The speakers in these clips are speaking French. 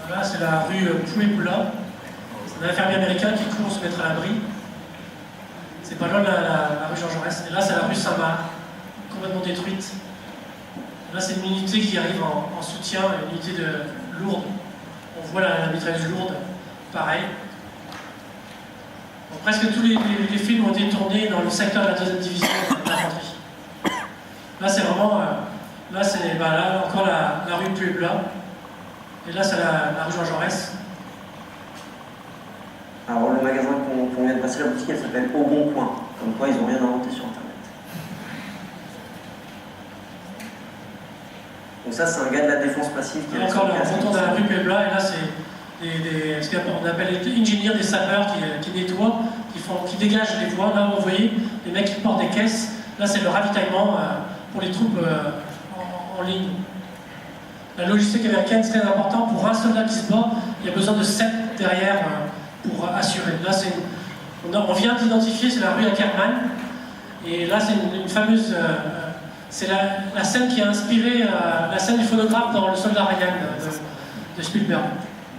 Là, c'est la rue Puebla. C'est un infirmier américain qui court se mettre à l'abri. C'est pas loin de la rue Jean Jaurès. Et là, c'est la rue Saint-Marc, complètement détruite. Là, c'est une unité qui arrive en soutien, une unité de lourde. On voit la mitrailleuse lourde, pareil. Bon, presque tous les films ont été tournés dans le secteur de la 2e division d'infanterie. Là, c'est vraiment... là, c'est là, encore la rue Puebla. Et là, c'est la rue Jean Jaurès. Alors, le magasin qu'on vient de passer, la boutique, elle s'appelle Au Bon Coin. Comme quoi, ils n'ont rien inventé sur Internet. Donc ça, c'est un gars de la défense passive qui a... Encore là, on retourne à la rue Puebla, et là, c'est ce qu'on appelle les ingénieurs, des sapeurs qui nettoient, qui dégagent les voies. Là, vous voyez, les mecs qui portent des caisses. Là, c'est le ravitaillement pour les troupes en ligne. La logistique américaine, c'est très important. Pour un soldat qui se bat, il y a besoin de 7 derrière pour assurer. Là, on vient d'identifier, c'est la rue Ackerman. Et là, c'est une fameuse... c'est la scène qui a inspiré la scène du phonographe dans Le Soldat Ryan de Spielberg.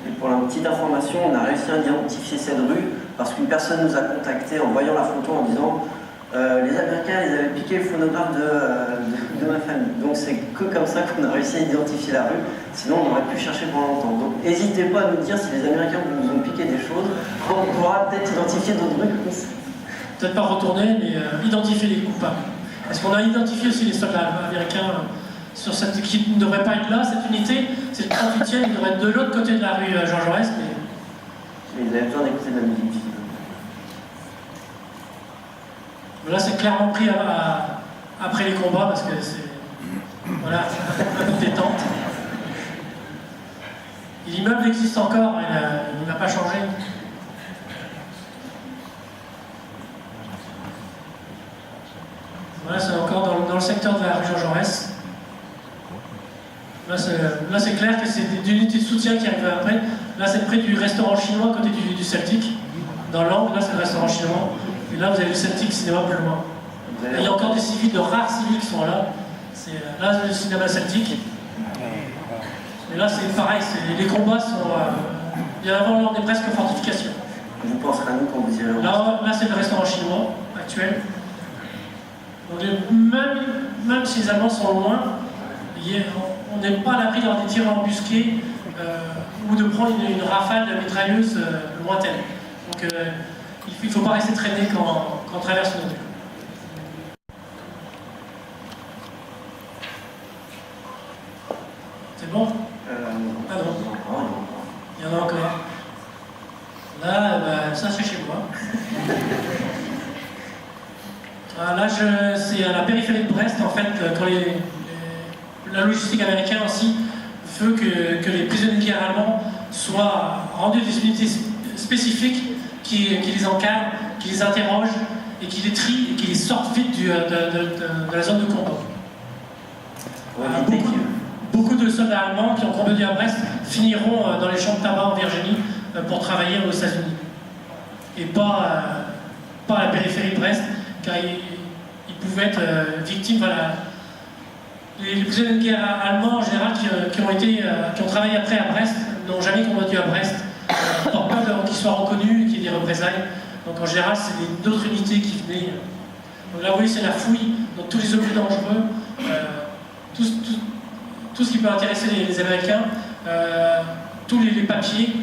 Et pour la petite information, on a réussi à identifier cette rue parce qu'une personne nous a contacté en voyant la photo en disant les Américains, ils avaient piqué le phonographe de ma famille. Donc c'est que comme ça qu'on a réussi à identifier la rue, sinon on aurait pu chercher pendant longtemps. Donc n'hésitez pas à nous dire si les Américains nous ont piqué des choses, on pourra peut-être identifier d'autres rues comme ça. Peut-être pas retourner, mais identifier les coupables. Parce qu'on a identifié aussi les soldats américains sur cette, qui ne devraient pas être là, cette unité, c'est le 38e, ils devraient être de l'autre côté de la rue Jean Jaurès. Mais ils avaient besoin d'écouter de la musique. Là, c'est clairement pris après les combats, parce que c'est... Voilà, un peu de détente. L'immeuble existe encore, il n'a pas changé. Voilà, c'est encore dans le secteur de la rue Jean Jaurès. Là, c'est clair que c'est des unités de soutien qui arrivent après. Là, c'est près du restaurant chinois, à côté du Celtic. Dans l'angle, là, c'est le restaurant chinois. Et là, vous avez le Celtic Cinéma plus loin. Il y a encore des civils, de rares civils qui sont là. Là, c'est le cinéma Celtic. Et là, c'est pareil, les combats sont... bien avant, là, on est presque en fortification. Vous penserez à nous quand vous irez là, c'est le restaurant chinois actuel. Donc, même si les Allemands sont loin, on n'est pas à l'abri d'avoir des tirs embusqués ou de prendre une rafale de mitrailleuse lointaine. Donc il ne faut pas rester traîné quand on traverse nos rues. C'est bon? Ah non. Il y en a encore. Là, ça c'est chez moi. Là, c'est à la périphérie de Brest, en fait, quand la logistique américaine aussi veut que les prisonniers de guerre allemands soient rendus des unités spécifiques qui les encadrent, qui les interrogent et qui les trient et qui les sortent vite de la zone de combat. Beaucoup de soldats allemands qui ont combattu à Brest finiront dans les champs de tabac en Virginie pour travailler aux États-Unis. Et pas à la périphérie de Brest, car ils pouvaient être victimes. Voilà. Les prisonniers de guerre allemands en général qui ont travaillé après à Brest n'ont jamais combattu à Brest, par peur qu'ils soient reconnus et qu'il y ait des représailles. Donc en général, c'est d'autres unités qui venaient. Donc là, vous voyez, c'est la fouille, donc tous les objets dangereux, tout ce qui peut intéresser les Américains, tous les papiers,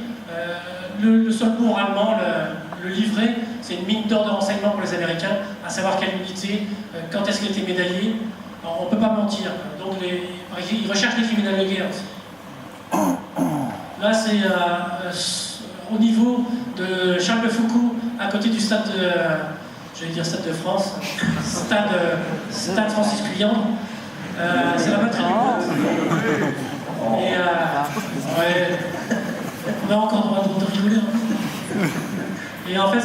le seul mot allemand, le livret, c'est une mine d'or de renseignement pour les Américains, à savoir quelle unité, quand est-ce qu'elle était médaillée. Alors, on ne peut pas mentir. Donc ils recherchent les criminels de guerre aussi. Là, c'est au niveau de Charles de Foucault, à côté du stade de... j'allais dire Stade de France, stade Francis Guyand. C'est la batterie du Côte. Et ouais, on a encore droit de rigoler. Et en fait,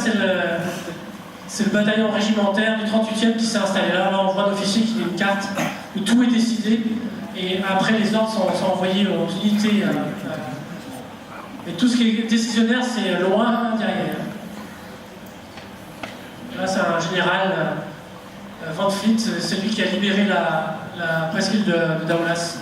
c'est le bataillon régimentaire du 38e qui s'est installé là. Là, on voit un officier qui a une carte où tout est décidé. Et après, les ordres sont envoyés aux unités. Et tout ce qui est décisionnaire, c'est loin derrière. Là, c'est un général, Van Fleet, c'est lui qui a libéré la presqu'île de Daoulas.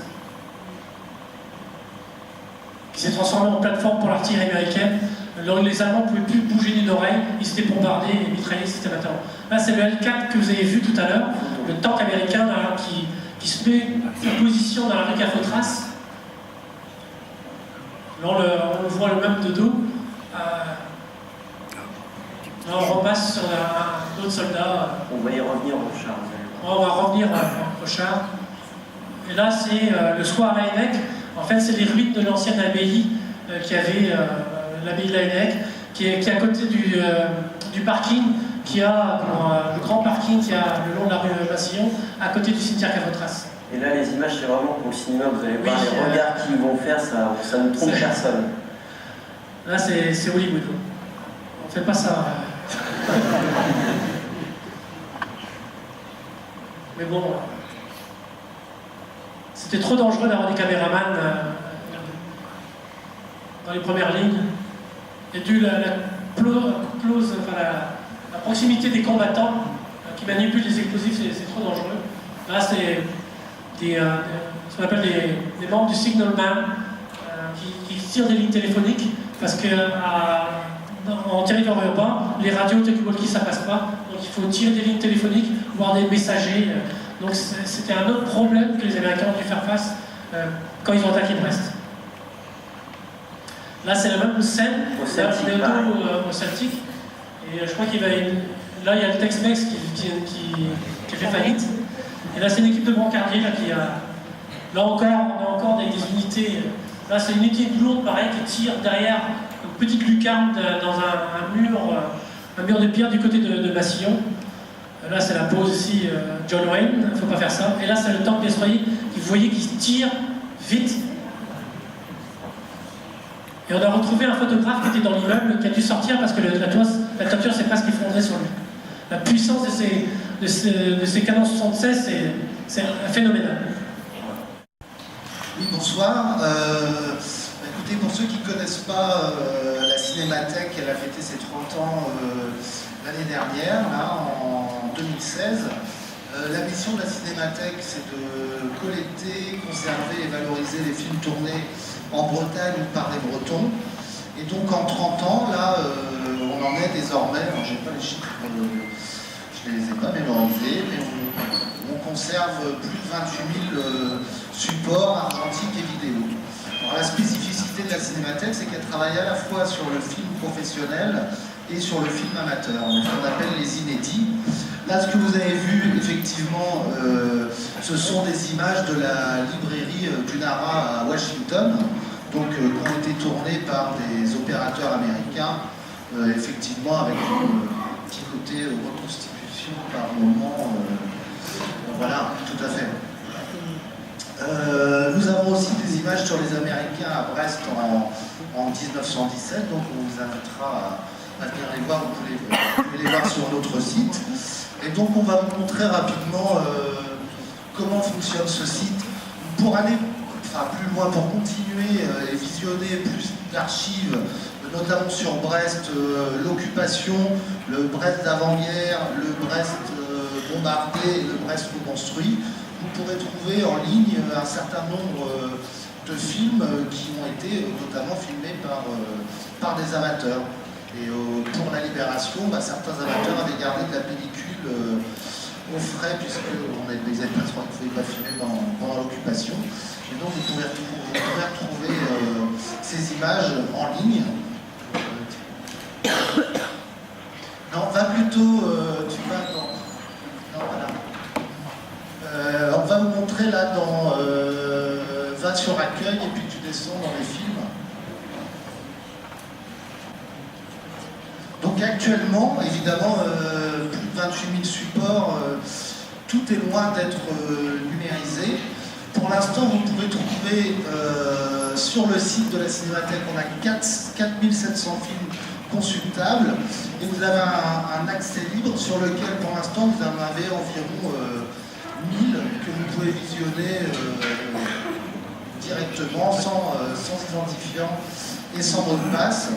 qui s'est transformé en plateforme pour l'artillerie américaine. Les Allemands ne pouvaient plus bouger d'une oreille, ils étaient bombardés et mitraillés systématiquement. Là, c'est le L4 que vous avez vu tout à l'heure, le tank américain là, qui se met en position dans la rue Cafotras. Là, on le voit le même de dos. Là, on repasse sur d'autres soldats. On va y revenir au char. On va revenir au char. Et là, c'est le square Laennec. En fait, c'est les ruines de l'ancienne abbaye qui avait l'abbaye de Laennec, qui est à côté du parking, qui a le grand parking qui a le long de la rue Massillon, à côté du cimetière Cafotras. Et là, les images, c'est vraiment pour le cinéma. Vous allez voir Oui, les regards qu'ils vont faire, ça ne trompe personne. Là, c'est Hollywood. On fait pas ça. Mais bon, c'était trop dangereux d'avoir des caméramans dans les premières lignes. Et dû la proximité des combattants qui manipulent les explosifs, c'est trop dangereux. Là, c'est ce qu'on appelle des membres du signalman qui tirent des lignes téléphoniques parce que en territoire urbain, les radios talkie-walkie ça passe pas, donc il faut tirer des lignes téléphoniques, voire des messagers. Donc c'était un autre problème que les Américains ont dû faire face quand ils ont attaqué Brest. Là c'est la même scène, au Celtic, et je crois qu'il va là il y a le Tex-Mex qui fait faillite, et là c'est une équipe de brancardiers là qui a, là encore on a encore des unités, là c'est une unité lourde pareil qui tire derrière une petite lucarne dans un mur de pierre du côté de Massillon. Là c'est la pose ici John Wayne, il ne faut pas faire ça, et là c'est le tank destroyer, vous voyez qu'il tire vite. Et on a retrouvé un photographe qui était dans l'immeuble qui a dû sortir parce que la toiture s'est presque effondrée sur lui. La puissance de ces canons 76, c'est phénoménal. Oui, bonsoir. Écoutez, pour ceux qui ne connaissent pas la Cinémathèque, elle a fêté ses 30 ans l'année dernière, là, en 2016. La mission de la Cinémathèque, c'est de collecter, conserver et valoriser les films tournés en Bretagne ou par les Bretons. Et donc en 30 ans, là, on en est désormais, alors j'ai pas les chiffres, je ne les ai pas mémorisés, mais on conserve plus de 28 000 supports argentiques et vidéo. Alors la spécificité de la Cinémathèque, c'est qu'elle travaille à la fois sur le film professionnel et sur le film amateur, ce qu'on appelle les inédits. Là, ce que vous avez vu, effectivement, ce sont des images de la librairie Dunara à Washington, donc qui ont été tournées par des opérateurs américains, effectivement, avec un petit côté reconstitution par moment. Voilà, tout à fait. Nous avons aussi des images sur les Américains à Brest en 1917, donc on vous invitera à venir les voir, vous pouvez les voir sur notre site. Et donc on va vous montrer rapidement comment fonctionne ce site. Pour aller plus loin, pour continuer et visionner plus d'archives, notamment sur Brest, l'occupation, le Brest d'avant-guerre, le Brest bombardé et le Brest reconstruit, vous pourrez trouver en ligne un certain nombre de films qui ont été notamment filmés par des amateurs. Et pour la Libération, certains amateurs avaient gardé de la pellicule au frais, puisqu'on avait des aperçus qui ne pouvaient pas filmer pendant l'occupation. Et donc vous pouvez retrouver ces images en ligne. Non, va plutôt, tu vas dans... Non, voilà. On va vous montrer là dans... va sur Accueil et puis tu descends dans les films. Donc actuellement, évidemment, plus de 28 000 supports, tout est loin d'être numérisé. Pour l'instant, vous pouvez trouver sur le site de la Cinémathèque, on a 4700 films consultables et vous avez un accès libre sur lequel, pour l'instant, vous en avez environ 1000 que vous pouvez visionner directement, sans identifiant et sans mot de passe.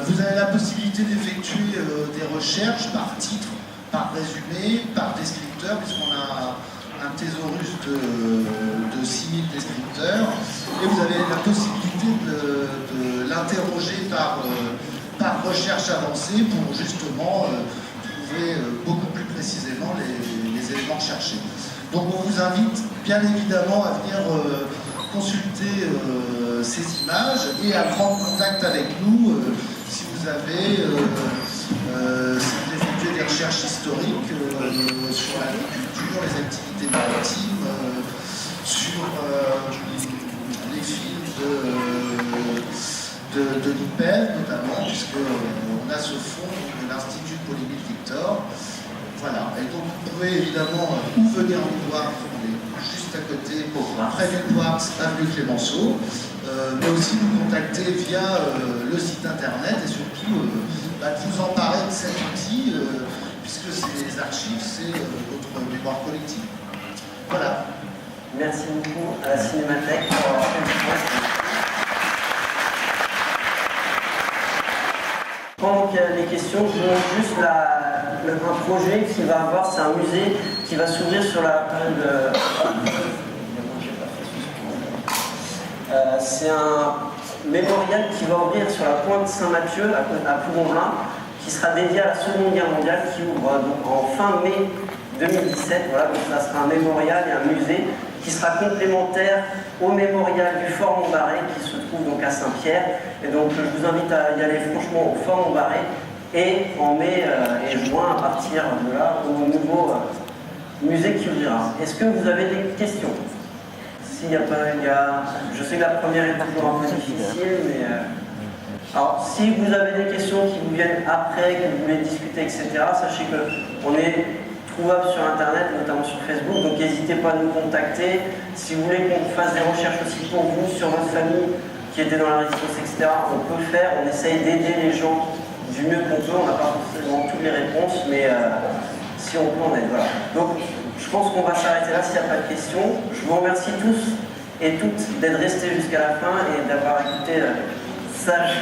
Vous avez la possibilité d'effectuer des recherches par titre, par résumé, par descripteur, puisqu'on a un thésaurus de 6000 descripteurs, et vous avez la possibilité l'interroger par recherche avancée pour justement trouver beaucoup plus précisément les éléments cherchés. Donc on vous invite bien évidemment à venir consulter ces images et à prendre contact avec nous si vous avez effectué des recherches historiques sur l'agriculture, les activités maritimes, sur les films de l'IPEV notamment, puisqu'on a ce fonds de l'Institut Paul-Émile Victor. Voilà, et donc vous pouvez évidemment ou venir nous voir, on est juste à côté, près du Quartz, avenue Clémenceau, mais aussi nous contacter via le site internet et surtout de vous emparer de cet outil, puisque ces archives, c'est votre mémoire collective. Voilà. Merci beaucoup à la Cinémathèque pour avoir fait le point. Pendant qu'il y a des questions, je vous montre juste un projet qui va avoir, c'est un musée qui va s'ouvrir sur la période. C'est un mémorial qui va ouvrir sur la pointe Saint-Mathieu à Ploumblin, qui sera dédié à la Seconde Guerre mondiale, qui ouvre donc en fin mai 2017. Voilà, donc ça sera un mémorial et un musée qui sera complémentaire au mémorial du Fort Montbarré qui se trouve donc à Saint-Pierre. Et donc je vous invite à y aller franchement au Fort Montbarré et en mai et juin à partir de là au nouveau musée qui ouvrira. Est-ce que vous avez des questions? S'il n'y a pas, je sais que la première est toujours un peu difficile, mais alors si vous avez des questions qui vous viennent après, que vous voulez discuter, etc., sachez qu'on est trouvable sur internet, notamment sur Facebook, donc n'hésitez pas à nous contacter. Si vous voulez qu'on fasse des recherches aussi pour vous, sur votre famille qui était dans la résistance, etc., on peut le faire, on essaye d'aider les gens du mieux qu'on peut, on n'a pas forcément toutes les réponses, mais si on peut, on aide. Voilà. Donc je pense qu'on va s'arrêter là s'il n'y a pas de questions. Je vous remercie tous et toutes d'être restés jusqu'à la fin et d'avoir écouté sage.